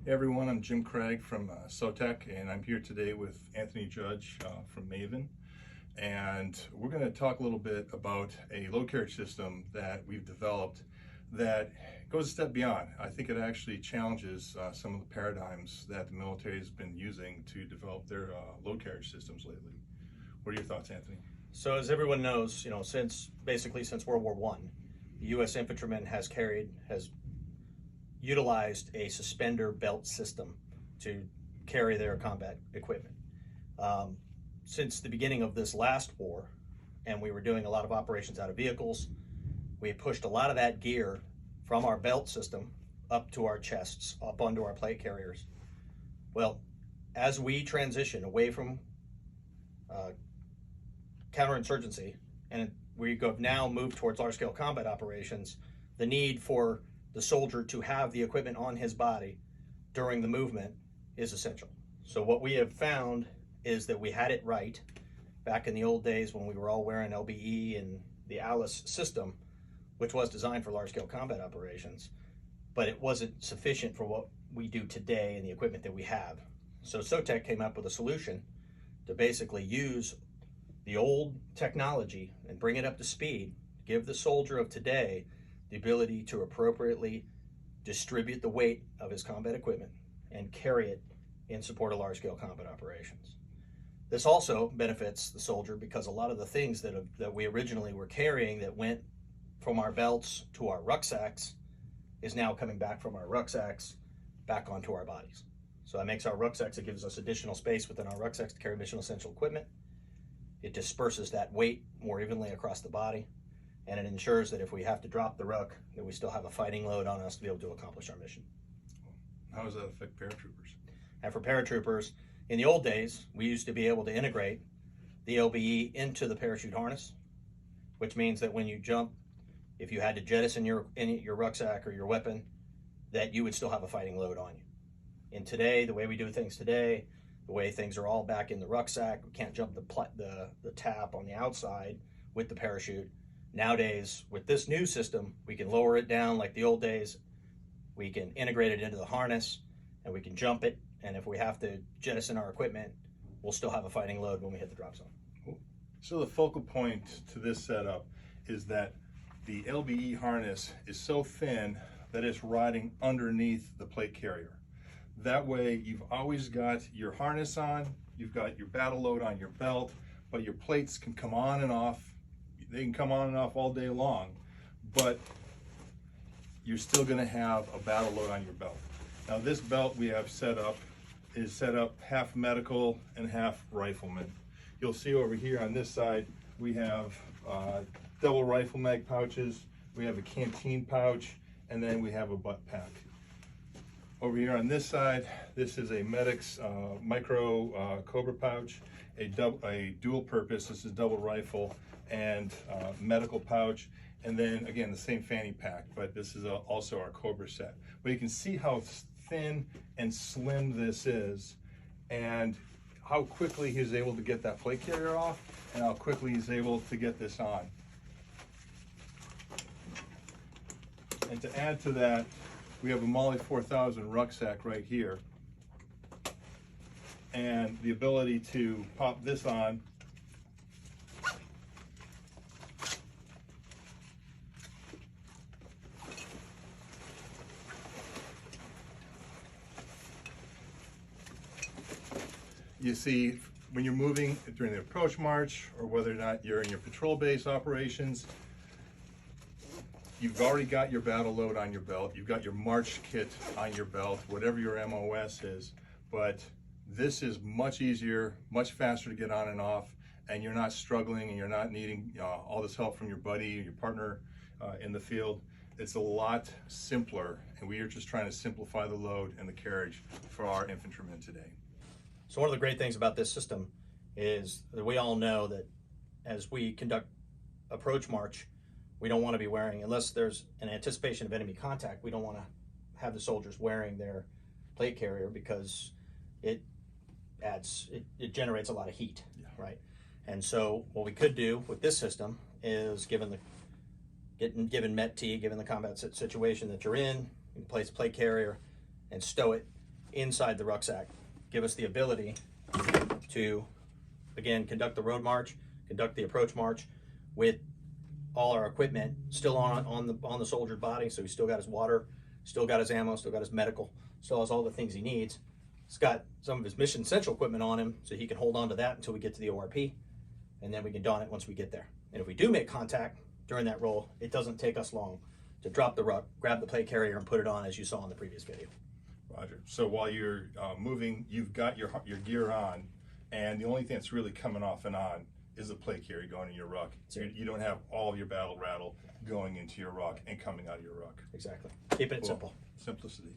Hey everyone, I'm Jim Craig from S.O.Tech, and I'm here today with Anthony Judge from Maven. And we're going to talk a little bit about a load carriage system that we've developed that goes a step beyond. I think it actually challenges some of the paradigms that the military has been using to develop their load carriage systems lately. What are your thoughts, Anthony? So as everyone knows, since World War I, the U.S. infantryman has utilized a suspender belt system to carry their combat equipment. Since the beginning of this last war, and we were doing a lot of operations out of vehicles, we pushed a lot of that gear from our belt system up to our chests, up onto our plate carriers. Well, as we transition away from counterinsurgency, and we have now moved towards large-scale combat operations, the need for the soldier to have the equipment on his body during the movement is essential. So what we have found is that we had it right back in the old days when we were all wearing LBE and the Alice system, which was designed for large-scale combat operations, but it wasn't sufficient for what we do today and the equipment that we have. So S.O.Tech came up with a solution to basically use the old technology and bring it up to speed, give the soldier of today the ability to appropriately distribute the weight of his combat equipment and carry it in support of large-scale combat operations. This also benefits the soldier because a lot of the things that we originally were carrying that went from our belts to our rucksacks is now coming back from our rucksacks back onto our bodies. So that makes our rucksacks, it gives us additional space within our rucksacks to carry mission essential equipment. It disperses that weight more evenly across the body, and it ensures that if we have to drop the ruck, that we still have a fighting load on us to be able to accomplish our mission. How does that affect paratroopers? And for paratroopers, in the old days, we used to be able to integrate the LBE into the parachute harness, which means that when you jump, if you had to jettison your rucksack or your weapon, that you would still have a fighting load on you. And today, the way we do things today, the way things are all back in the rucksack, we can't jump the tap on the outside with the parachute. Nowadays, with this new system, we can lower it down like the old days. We can integrate it into the harness, and we can jump it. And if we have to jettison our equipment, we'll still have a fighting load when we hit the drop zone. So the focal point to this setup is that the LBE harness is so thin that it's riding underneath the plate carrier. That way, you've always got your harness on, you've got your battle load on your belt, but your plates can come on and off. They can come on and off all day long, but you're still going to have a battle load on your belt. Now this belt we have set up half medical and half rifleman. You'll see over here on this side we have double rifle mag pouches, we have a canteen pouch, and then we have a butt pack. Over here on this side, this is a Medic's micro Cobra pouch, a dual purpose, this is double rifle and medical pouch, and then again the same fanny pack, but this is also our Cobra set. But you can see how thin and slim this is, and how quickly he's able to get that plate carrier off, and how quickly he's able to get this on. And to add to that, we have a Molly 4000 rucksack right here, and the ability to pop this on you see, when you're moving during the approach march, or whether or not you're in your patrol base operations, you've already got your battle load on your belt, you've got your march kit on your belt, whatever your MOS is, but this is much easier, much faster to get on and off, and you're not struggling and you're not needing all this help from your buddy or your partner in the field. It's a lot simpler, and we are just trying to simplify the load and the carriage for our infantrymen today. So one of the great things about this system is that we all know that as we conduct approach march, we don't want to be wearing, unless there's an anticipation of enemy contact, we don't want to have the soldiers wearing their plate carrier because it generates a lot of heat, right? And so what we could do with this system is given MET-T, given the combat situation that you're in, you can place a plate carrier and stow it inside the rucksack, give us the ability to, again, conduct the road march, conduct the approach march with all our equipment still on the soldier's body. So he's still got his water, still got his ammo, still got his medical, still has all the things he needs. He's got some of his mission essential equipment on him, so he can hold on to that until we get to the ORP, and then we can don it once we get there. And if we do make contact during that roll, it doesn't take us long to drop the ruck, grab the plate carrier, and put it on, as you saw in the previous video. Roger. So while you're moving, you've got your gear on, and the only thing that's really coming off and on is the plate carrier going in your ruck. You don't have all of your battle rattle going into your ruck and coming out of your ruck. Exactly. Keeping it simple. Simplicity.